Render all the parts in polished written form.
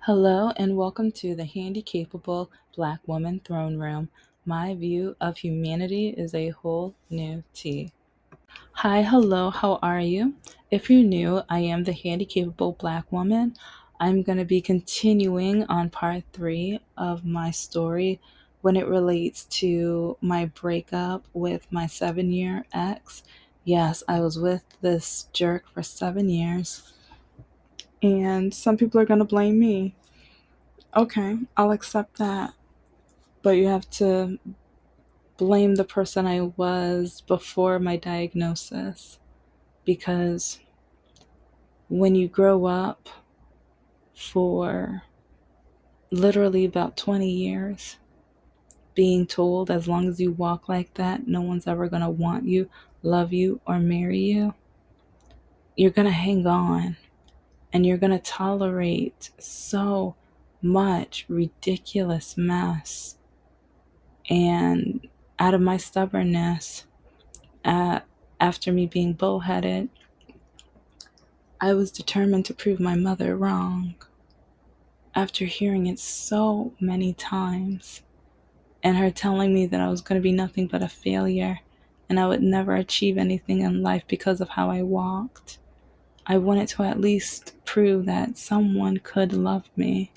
Hello and welcome to the Handicapable Black Woman Throne Room. My view of humanity is a whole new tea. Hi, hello, how are you? If you're new, I am the Handicapable Black Woman. I'm going to be continuing on part 3 of my story when it relates to my breakup with my 7-year ex. Yes, I was with this jerk for 7 years, and some people are going to blame me. Okay, I'll accept that. But you have to blame the person I was before my diagnosis. Because when you grow up for literally about 20 years, being told as long as you walk like that, no one's ever going to want you, love you, or marry you, you're going to hang on and you're going to tolerate so much ridiculous mess. And out of my stubbornness, uh, after me being bullheaded, I was determined to prove my mother wrong. After hearing it so many times, and her telling me that I was going to be nothing but a failure and I would never achieve anything in life because of how I walked, I wanted to at least prove that someone could love me.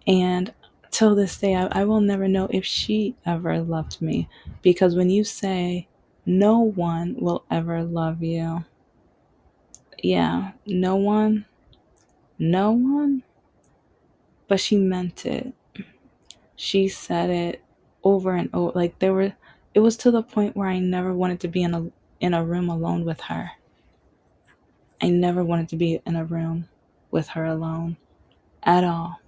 And till this day, I will never know if she ever loved me, because when you say no one will ever love you, yeah, no one, but she meant it. She said it over and over. Like it was to the point where I never wanted to be in a room alone with her. I never wanted to be in a room with her alone at all.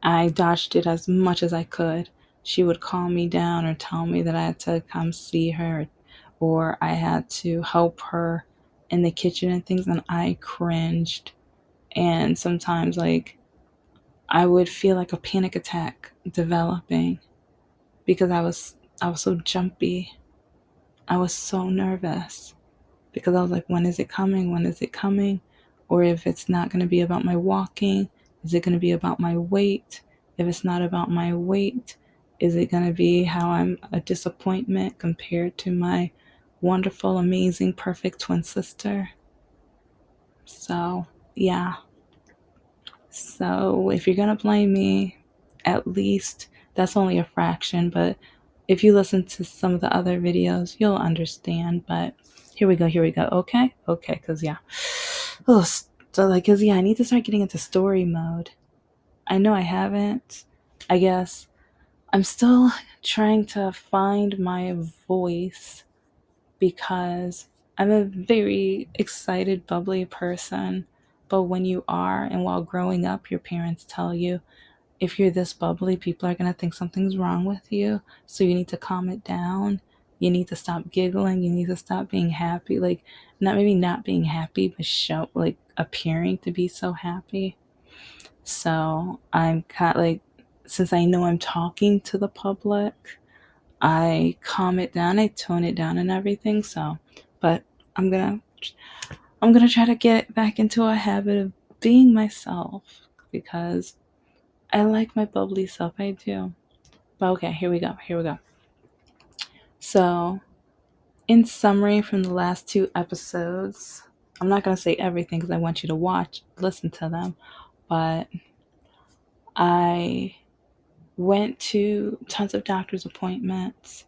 I dodged it as much as I could. She would calm me down or tell me that I had to come see her or I had to help her in the kitchen and things, and I cringed. And sometimes, like, I would feel like a panic attack developing because I was so jumpy. I was so nervous because I was like, when is it coming? When is it coming? Or if it's not going to be about my walking, is it going to be about my weight? If it's not about my weight, is it going to be how I'm a disappointment compared to my wonderful, amazing, perfect twin sister? So, yeah. So, if you're going to blame me, at least that's only a fraction, but if you listen to some of the other videos, you'll understand. But here we go. Okay, because yeah. Oh, so like, because yeah, I need to start getting into story mode. I know I haven't. I guess I'm still trying to find my voice because I'm a very excited, bubbly person. But when you are, and while growing up, your parents tell you, if you're this bubbly, people are going to think something's wrong with you. So you need to calm it down. You need to stop giggling. You need to stop being happy. Like, not maybe not being happy, but show, like, appearing to be so happy. So I'm kind of like, since I know I'm talking to the public, I calm it down, I tone it down and everything. So, but I'm gonna I'm gonna try to get back into a habit of being myself because I like my bubbly self. I do. But okay, here we go. Here we go. So, in summary from the last 2 episodes, I'm not gonna say everything because I want you to listen to them. But I went to tons of doctor's appointments.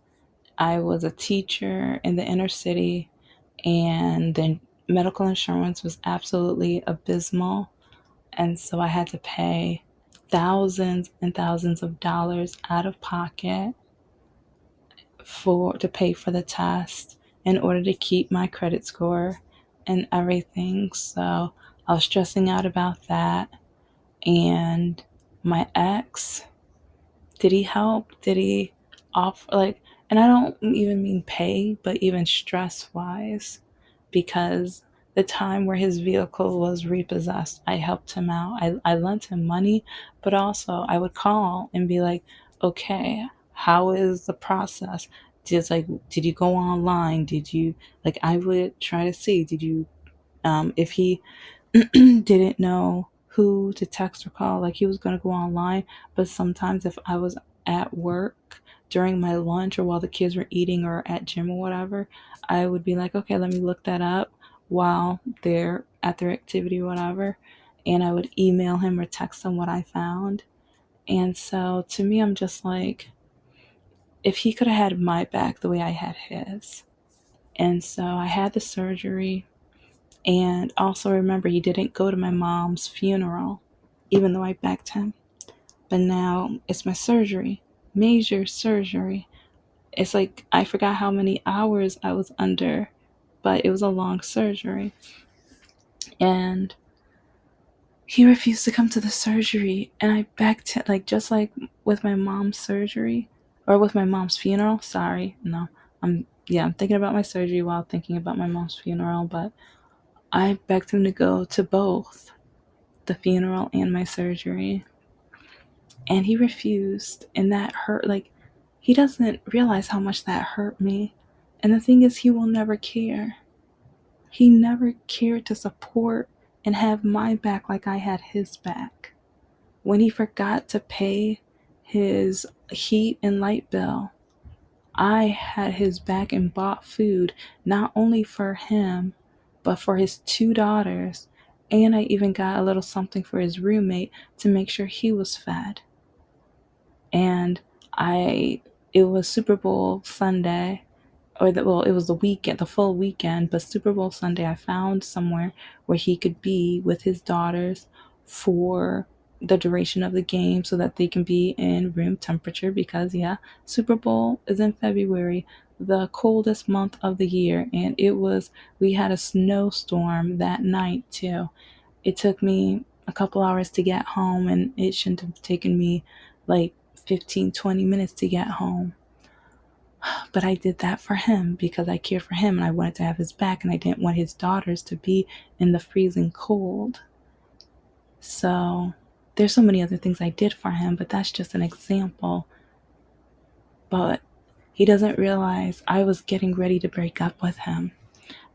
I was a teacher in the inner city, and the medical insurance was absolutely abysmal. And so I had to pay thousands and thousands of dollars out of pocket to pay for the test in order to keep my credit score and everything. So I was stressing out about that. And my ex, did he help? Did he offer, like, and I don't even mean pay, but even stress wise, because the time where his vehicle was repossessed, I helped him out. I lent him money, but also I would call and be like, okay, how is the process? Did you go online? Did you, I would try to see, if he didn't know who to text or call. Like he was going to go online, but sometimes if I was at work during my lunch or while the kids were eating or at gym or whatever, I would be like, okay, let me look that up while they're at their activity or whatever. And I would email him or text him what I found. And so to me, I'm just like, if he could have had my back the way I had his. And so I had the surgery. And also remember, he didn't go to my mom's funeral, even though I begged him. But now it's my surgery, major surgery. It's like I forgot how many hours I was under, but it was a long surgery. And he refused to come to the surgery. And I begged him, like, just like with my mom's surgery or with my mom's funeral. Sorry, no, I'm thinking about my surgery while thinking about my mom's funeral, but I begged him to go to both the funeral and my surgery. And he refused. And that hurt. Like, he doesn't realize how much that hurt me. And the thing is, he will never care. He never cared to support and have my back like I had his back. When he forgot to pay his heat and light bill, I had his back and bought food not only for him, but for his two daughters. And I even got a little something for his roommate to make sure he was fed. And I, it was Super Bowl Sunday, it was the weekend, the full weekend, but Super Bowl Sunday, I found somewhere where he could be with his daughters for the duration of the game so that they can be in room temperature because, yeah, Super Bowl is in February, the coldest month of the year. And we had a snowstorm that night too. It took me a couple hours to get home, and it shouldn't have taken me like 15, 20 minutes to get home. But I did that for him because I cared for him and I wanted to have his back and I didn't want his daughters to be in the freezing cold. So there's so many other things I did for him, but that's just an example. But he doesn't realize I was getting ready to break up with him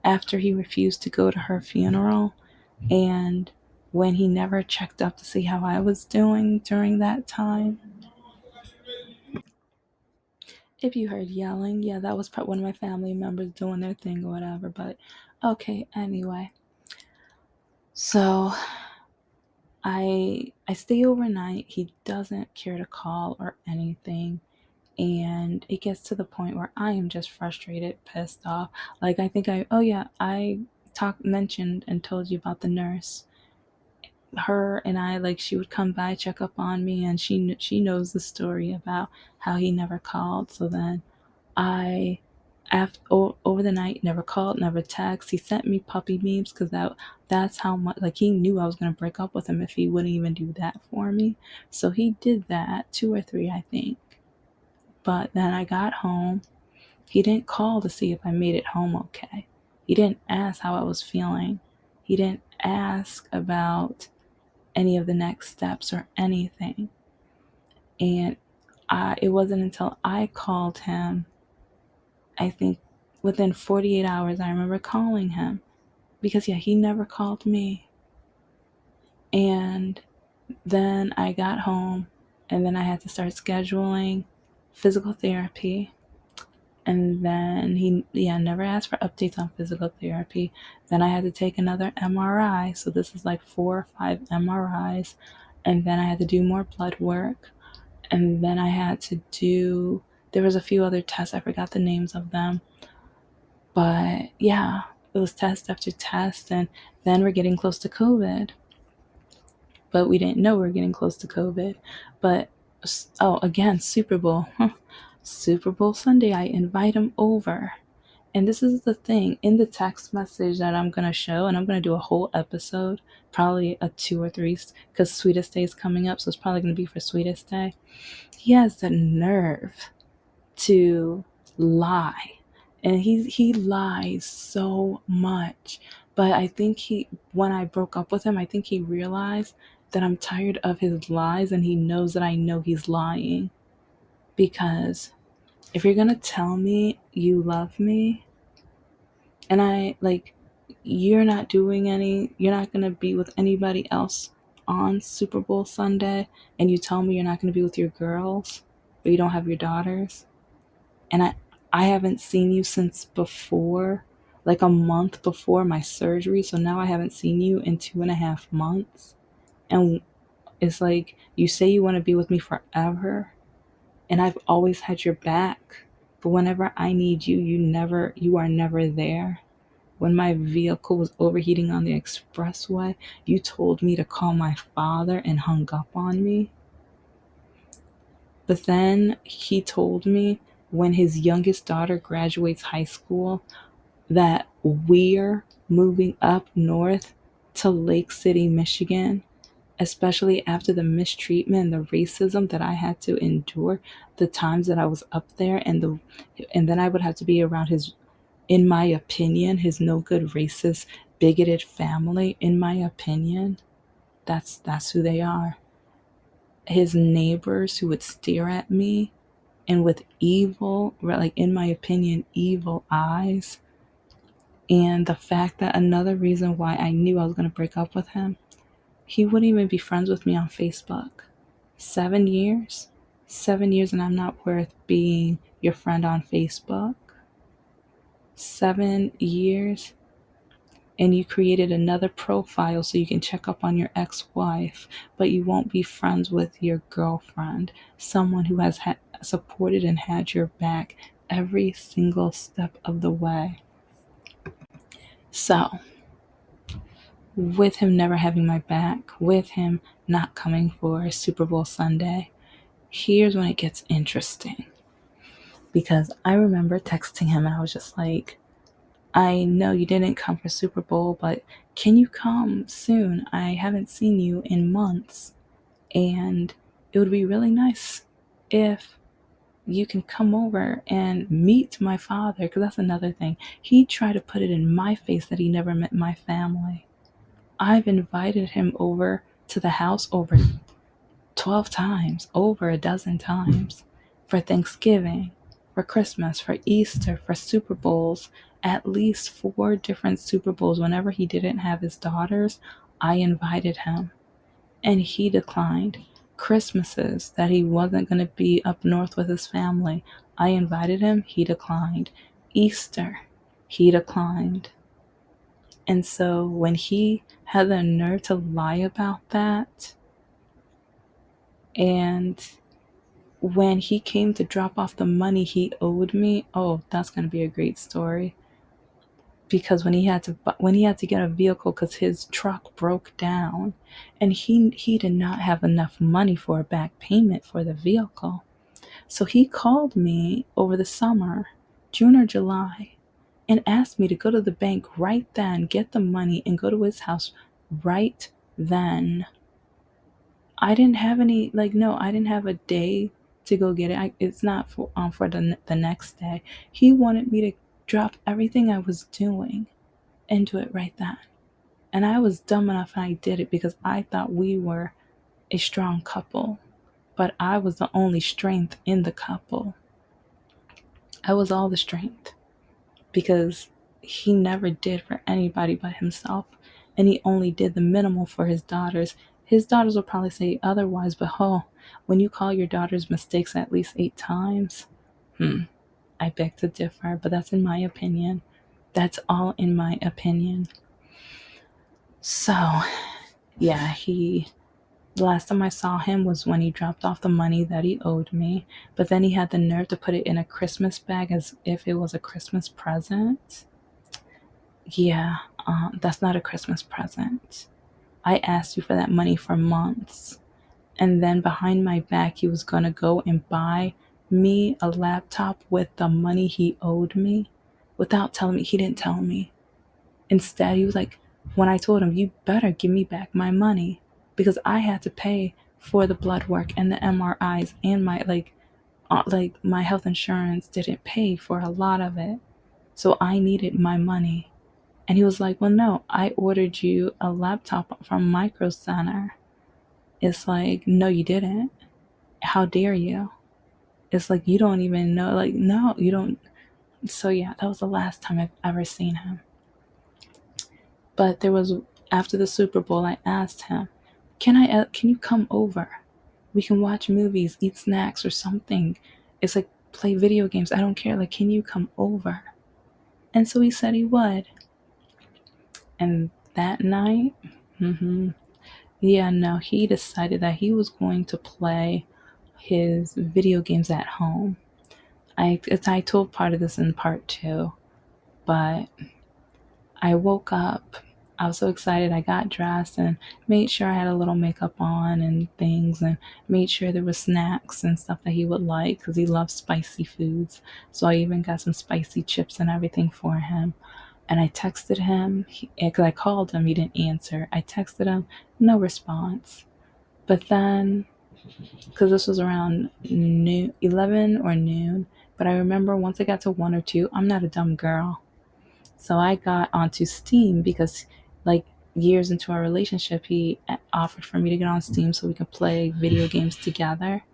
after he refused to go to her funeral, and when he never checked up to see how I was doing during that time. If you heard yelling, yeah, that was probably one of my family members doing their thing or whatever. But okay, anyway. So I stay overnight. He doesn't care to call or anything. And it gets to the point where I am just frustrated, pissed off. Like I mentioned and told you about the nurse. Her and I, like, she would come by, check up on me, and she knows the story about how he never called. So then I, over the night, never called, never texted. He sent me puppy memes because that's how much, like, he knew I was gonna break up with him if he wouldn't even do that for me. So he did that, two or three, I think. But then I got home. He didn't call to see if I made it home okay. He didn't ask how I was feeling. He didn't ask about any of the next steps or anything. And it wasn't until I called him, I think within 48 hours, I remember calling him because, yeah, he never called me. And then I got home and then I had to start scheduling physical therapy. And then he, yeah, never asked for updates on physical therapy. Then I had to take another MRI. So this is like 4 or 5 MRIs. And then I had to do more blood work. And then I had to do, there was a few other tests. I forgot the names of them. But yeah, it was test after test. And then we're getting close to COVID. But we didn't know we were getting close to COVID. But, oh, again, Super Bowl. Super Bowl Sunday, I invite him over. And this is the thing in the text message that I'm going to show, and I'm going to do a whole episode, probably a 2 or 3, because Sweetest Day is coming up, so it's probably going to be for Sweetest Day. He has the nerve to lie. And he lies so much. But I think when I broke up with him, I think he realized that I'm tired of his lies and he knows that I know he's lying. Because if you're going to tell me you love me and you're not going to be with anybody else on Super Bowl Sunday and you tell me you're not going to be with your girls, but you don't have your daughters, and I haven't seen you since before, like a month before my surgery. So now I haven't seen you in 2.5 months. And it's like you say you want to be with me forever, and I've always had your back. But whenever I need you, you are never there. When my vehicle was overheating on the expressway, you told me to call my father and hung up on me. But then he told me when his youngest daughter graduates high school that we're moving up north to Lake City, Michigan, especially after the mistreatment and the racism that I had to endure the times that I was up there, and then I would have to be around his, in my opinion, his no good racist bigoted family. In my opinion, that's who they are. His neighbors who would stare at me and with evil, like in my opinion, evil eyes. And the fact that another reason why I knew I was going to break up with him, he wouldn't even be friends with me on Facebook. 7 years? 7 years, and I'm not worth being your friend on Facebook? 7 years, and you created another profile so you can check up on your ex-wife, but you won't be friends with your girlfriend, someone who has supported and had your back every single step of the way. So, with him never having my back, with him not coming for Super Bowl Sunday, here's when it gets interesting. Because I remember texting him and I was just like, I know you didn't come for Super Bowl, but can you come soon? I haven't seen you in months. And it would be really nice if you can come over and meet my father. Because that's another thing. He tried to put it in my face that he never met my family. I've invited him over to the house over 12 times, over a dozen times, for Thanksgiving, for Christmas, for Easter, for Super Bowls, at least 4 different Super Bowls. Whenever he didn't have his daughters, I invited him and he declined. Christmases that he wasn't going to be up north with his family, I invited him, he declined. Easter, he declined. And so when he had the nerve to lie about that, and when he came to drop off the money he owed me, oh, that's going to be a great story. Because when he had to get a vehicle because his truck broke down, and he did not have enough money for a back payment for the vehicle. So he called me over the summer, June or July, and asked me to go to the bank right then, get the money, and go to his house right then. I didn't have any, like, no, I didn't have a day to go get it. It's not for the next day. He wanted me to drop everything I was doing and do it right then. And I was dumb enough and I did it because I thought we were a strong couple. But I was the only strength in the couple. I was all the strength because he never did for anybody but himself. And he only did the minimal for his daughters. His daughters will probably say otherwise, but when you call your daughters mistakes at least 8 times, I beg to differ, but that's in my opinion. That's all in my opinion. So, yeah, the last time I saw him was when he dropped off the money that he owed me, but then he had the nerve to put it in a Christmas bag as if it was a Christmas present. Yeah, that's not a Christmas present. I asked you for that money for months. And then behind my back, he was going to go and buy me a laptop with the money he owed me without telling me. He didn't tell me. Instead, he was like, when I told him, you better give me back my money because I had to pay for the blood work and the MRIs and like my health insurance didn't pay for a lot of it. So I needed my money. And he was like, well, no, I ordered you a laptop from Micro Center. It's like, no, you didn't. How dare you? It's like, you don't even know. Like, no, you don't. So, yeah, that was the last time I've ever seen him. But after the Super Bowl, I asked him, can you come over? We can watch movies, eat snacks or something. It's like play video games. I don't care. Like, can you come over? And so he said he would. And that night, hmm yeah, no, he decided that he was going to play his video games at home. I told part of this in part two, but I woke up. I was so excited. I got dressed and made sure I had a little makeup on and things, and made sure there was snacks and stuff that he would like because he loves spicy foods. So I even got some spicy chips and everything for him. And I texted him because I called him. He didn't answer. I texted him, no response. But then, because this was around noon, 11 or noon, but I remember once I got to 1 or 2, I'm not a dumb girl. So I got onto Steam because, like, years into our relationship, he offered for me to get on Steam so we could play video games together.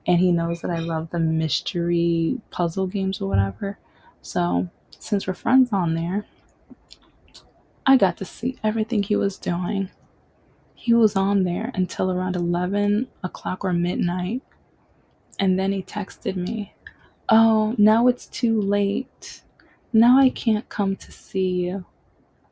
And he knows that I love the mystery puzzle games or whatever. So since we're friends on there, I got to see everything he was doing. He was on there until around 11 o'clock or midnight. And then he texted me, "Oh, now it's too late. Now I can't come to see you.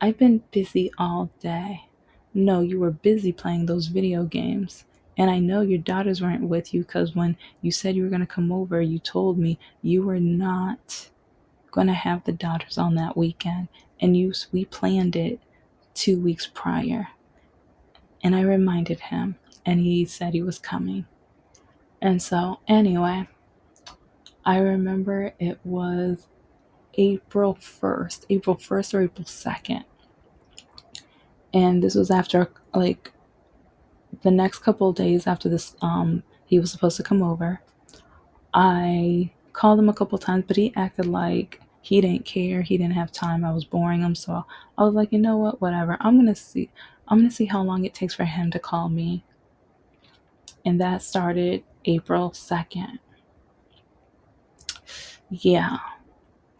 I've been busy all day." No, you were busy playing those video games. And I know your daughters weren't with you because when you said you were going to come over, you told me you were not going to have the daughters on that weekend. And we planned it 2 weeks prior. And I reminded him, and he said he was coming. And so, anyway, I remember it was April 1st or April 2nd. And this was after, like, the next couple of days after this, he was supposed to come over. I called him a couple of times, but he acted like he didn't care. He didn't have time. I was boring him. So I was like, you know what? Whatever. I'm going to see how long it takes for him to call me. And that started April 2nd. Yeah.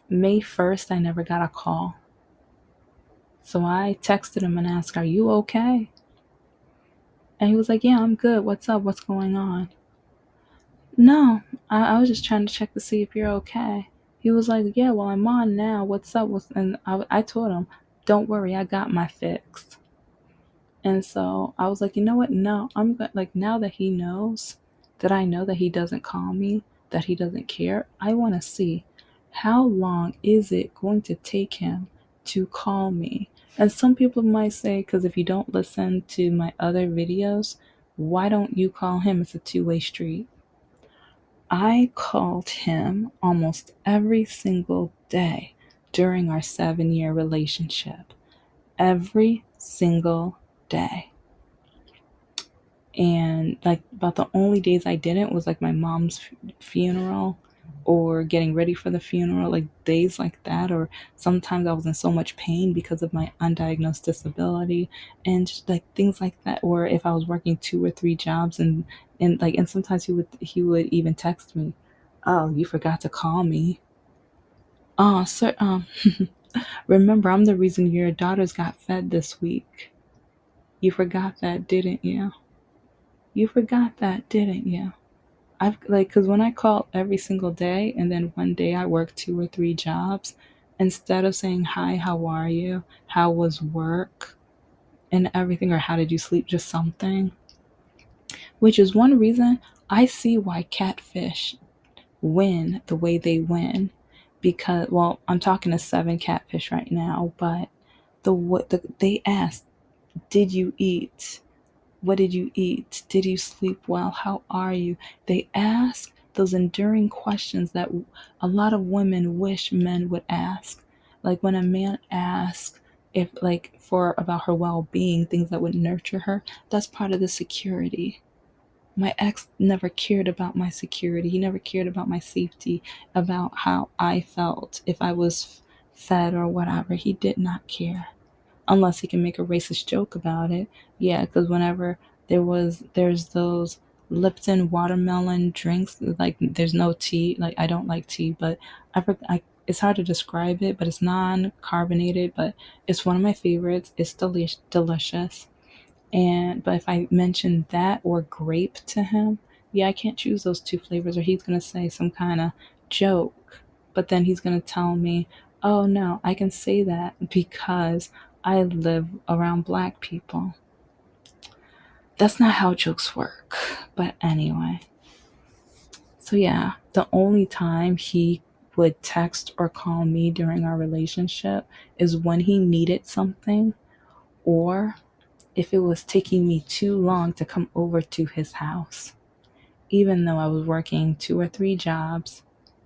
May 1st, I never got a call. So I texted him and asked, "Are you okay?" And he was like, "Yeah, I'm good. What's up? What's going on?" "No, I was just trying to check to see if you're okay." He was like, "Yeah, well, I'm on now. What's up?" And I told him, "Don't worry, I got my fix." And so I was like, you know what? No, I'm good. Like, now that he knows that I know that he doesn't call me, that he doesn't care, I want to see how long is it going to take him to call me. And some people might say, because if you don't listen to my other videos, why don't you call him? It's a two-way street. I called him almost every single day during our 7-year relationship. Every single day. And like about the only days I didn't was like my mom's funeral or getting ready for the funeral, like days like that. Or sometimes I was in so much pain because of my undiagnosed disability and just like things like that. Or if I was working 2 or 3 jobs and sometimes he would even text me, "Oh, you forgot to call me. Oh, sir, remember, I'm the reason your daughters got fed this week. You forgot that, didn't you? You forgot that, didn't you?" I've like, because when I call every single day and then one day I work 2 or 3 jobs, instead of saying, "Hi, how are you? How was work?" and everything, or "How did you sleep?" just something, which is one reason I see why catfish win the way they win. Because, well, I'm talking to 7 catfish right now, but they asked, "Did you eat? What did you eat? Did you sleep well? How are you?" They ask those enduring questions that a lot of women wish men would ask. Like when a man asks if, like, for about her well-being, things that would nurture her, that's part of the security. My ex never cared about my security. He never cared about my safety, about how I felt, if I was fed or whatever. He did not care unless he can make a racist joke about it. Yeah, because whenever there's those Lipton watermelon drinks, like there's no tea. Like I don't like tea, but I it's hard to describe it, but it's non-carbonated, but it's one of my favorites. It's delicious. And but if I mention that or grape to him, yeah, I can't choose those two flavors, or he's gonna say some kind of joke. But then he's gonna tell me, oh no, I can say that because I live around black people. That's not how jokes work. But anyway, so yeah, the only time he would text or call me during our relationship is when he needed something, or if it was taking me too long to come over to his house, even though I was working 2 or 3 jobs.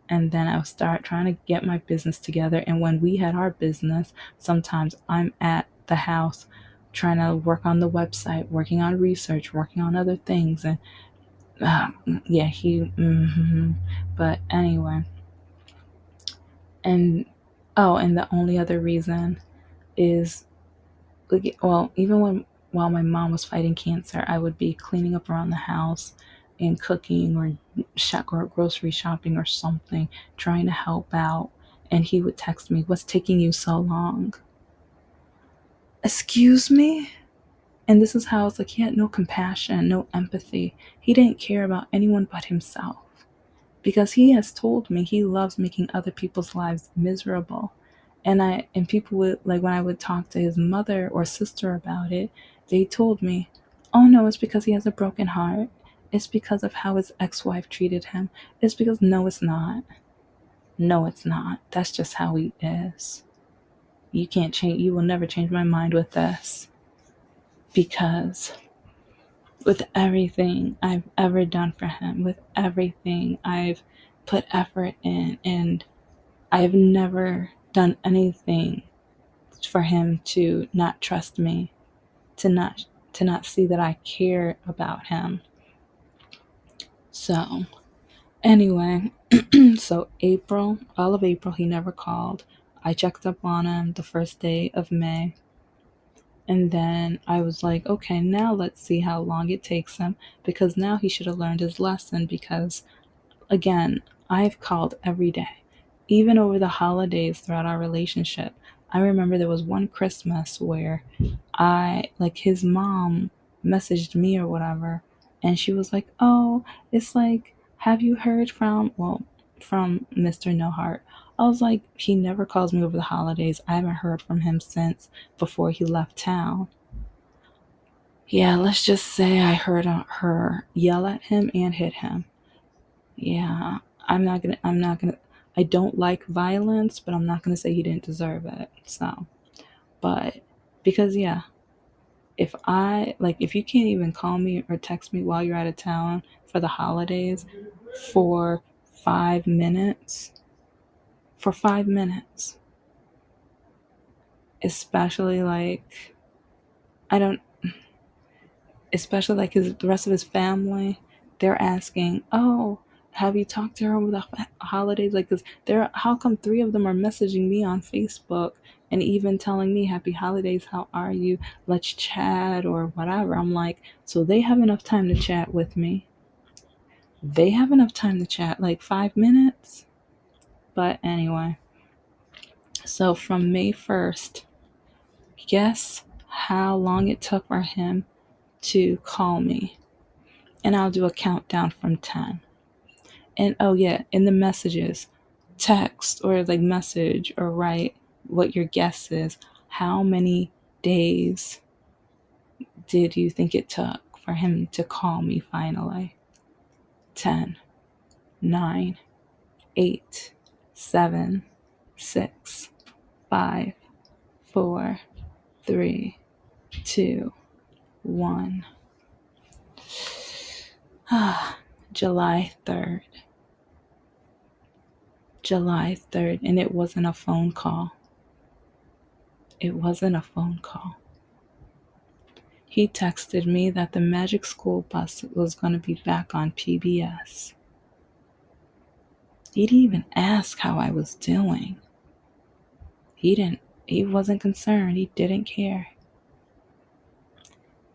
And then I would start trying to get my business together. And when we had our business, sometimes I'm at the house trying to work on the website, working on research, working on other things. And yeah, but anyway, and oh, and the only other reason is, like, well, even when while my mom was fighting cancer, I would be cleaning up around the house and cooking or or grocery shopping or something, trying to help out. And he would text me, "What's taking you so long?" Excuse me? And this is how it's like he had no compassion, no empathy. He didn't care about anyone but himself, because he has told me he loves making other people's lives miserable. And people would, like, when I would talk to his mother or sister about it, they told me, "Oh no, it's because he has a broken heart. It's because of how his ex-wife treated him. It's because," no, it's not. No, it's not. That's just how he is. You can't change, you will never change my mind with this, because with everything I've ever done for him, with everything I've put effort in, and I've never done anything for him to not trust me, to not see that I care about him. So, anyway, so April, all of April he never called. I checked up on him the first day of May. And then I was like, okay, now let's see how long it takes him, because now he should have learned his lesson. Because again, I've called every day, even over the holidays throughout our relationship. I remember there was one Christmas where like, his mom messaged me or whatever, and she was like, "Oh, it's like, have you heard from Mr. No Heart?" I was like, "He never calls me over the holidays. I haven't heard from him since before he left town." Yeah, let's just say I heard her yell at him and hit him. Yeah, I'm not gonna, I don't like violence, but I'm not gonna say he didn't deserve it. So, but because, yeah, if you can't even call me or text me while you're out of town for the holidays for 5 minutes, for 5 minutes, especially like, I don't, especially like the rest of his family, they're asking, "Oh, have you talked to her over the holidays?" Like, cause they're, how come three of them are messaging me on Facebook and even telling me happy holidays, how are you? Let's chat or whatever. I'm like, so they have enough time to chat with me. They have enough time to chat, like 5 minutes. But anyway, so from May 1st, guess how long it took for him to call me? And I'll do a countdown from 10. And oh yeah, in the messages, text or like message or write what your guess is. How many days did you think it took for him to call me finally? 10, 9, 8, 7, 6, 5, 4, 3, 2, 1. July 3rd. July 3rd. And it wasn't a phone call. It wasn't a phone call. He texted me that the Magic School Bus was going to be back on PBS. He didn't even ask how I was doing. He wasn't concerned. He didn't care.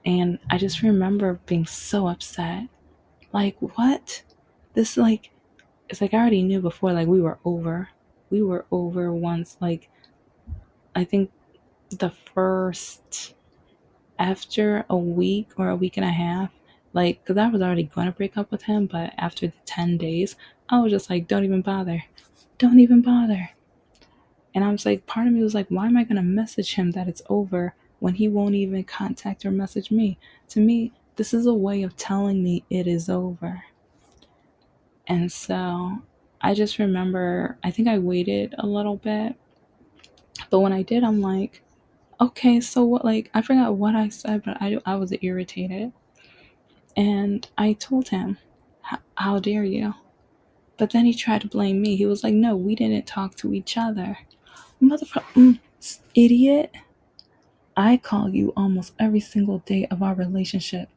And I just remember being so upset. Like, what? This, like, it's like I already knew before, like, we were over. We were over once, like, I think the first After a week or a week and a half, like, because I was already going to break up with him, but after the 10 days, I was just like, don't even bother. Don't even bother. And I was like, part of me was like, why am I going to message him that it's over when he won't even contact or message me? To me, this is a way of telling me it is over. And so I just remember, I think I waited a little bit. But when I did, I'm like, okay, so what? Like, I forgot what I said, but I was irritated. And I told him, how dare you? But then he tried to blame me. He was like, no, we didn't talk to each other. Motherfucker, idiot. I call you almost every single day of our relationship.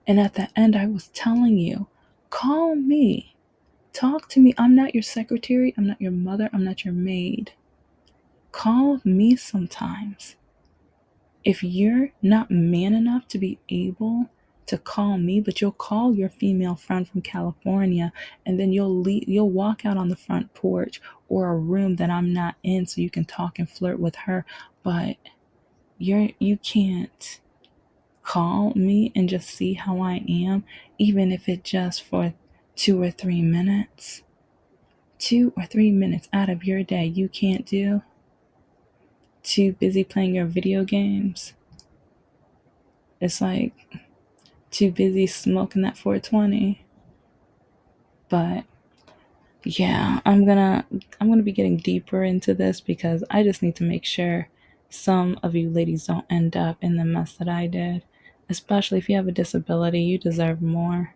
And at the end, I was telling you, call me. Talk to me. I'm not your secretary. I'm not your mother. I'm not your maid. Call me sometimes. If you're not man enough to be able to call me, but you'll call your female friend from California, and then you'll walk out on the front porch or a room that I'm not in so you can talk and flirt with her, but you can't call me and just see how I am, even if it's just for 2 or 3 minutes. 2 or 3 minutes out of your day you can't do. Too busy playing your video games. It's like too busy smoking that 420. But yeah, I'm gonna be getting deeper into this because I just need to make sure some of you ladies don't end up in the mess that I did. Especially if you have a disability, you deserve more.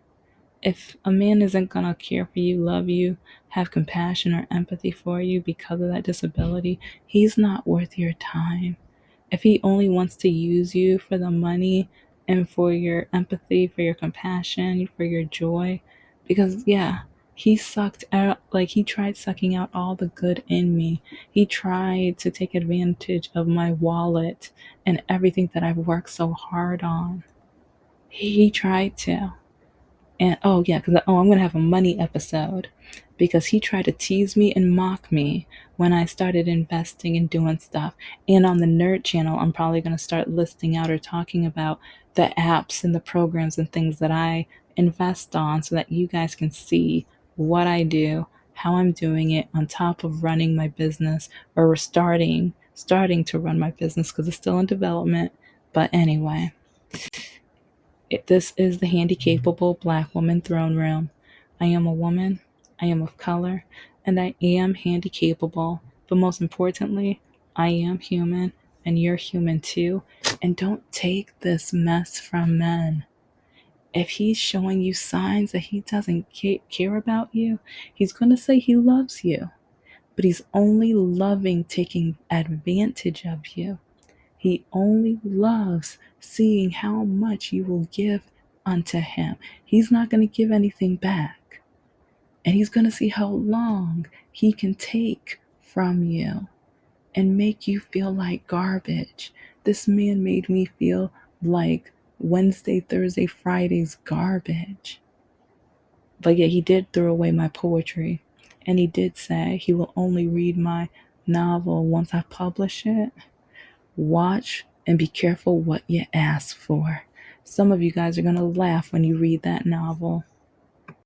If a man isn't gonna care for you, love you, have compassion or empathy for you because of that disability, he's not worth your time. If he only wants to use you for the money and for your empathy, for your compassion, for your joy, because yeah, he sucked out, like he tried sucking out all the good in me. He tried to take advantage of my wallet and everything that I've worked so hard on. He tried to. And oh yeah, because I'm gonna have a money episode because he tried to tease me and mock me when I started investing and doing stuff. And on the Nerd channel, I'm probably gonna start listing out or talking about the apps and the programs and things that I invest on so that you guys can see what I do, how I'm doing it on top of running my business or starting to run my business because it's still in development. But anyway, this is the Handicapable Black Woman Throne Room. I am a woman, I am of color, and I am handicapable. But most importantly, I am human, and you're human too. And don't take this mess from men. If he's showing you signs that he doesn't care about you, he's going to say he loves you, but he's only loving taking advantage of you. He only loves seeing how much you will give unto him. He's not going to give anything back. And he's going to see how long he can take from you and make you feel like garbage. This man made me feel like Wednesday, Thursday, Friday's garbage. But yet he did throw away my poetry. And he did say he will only read my novel once I publish it. Watch and be careful what you ask for. Some of you guys are going to laugh when you read that novel.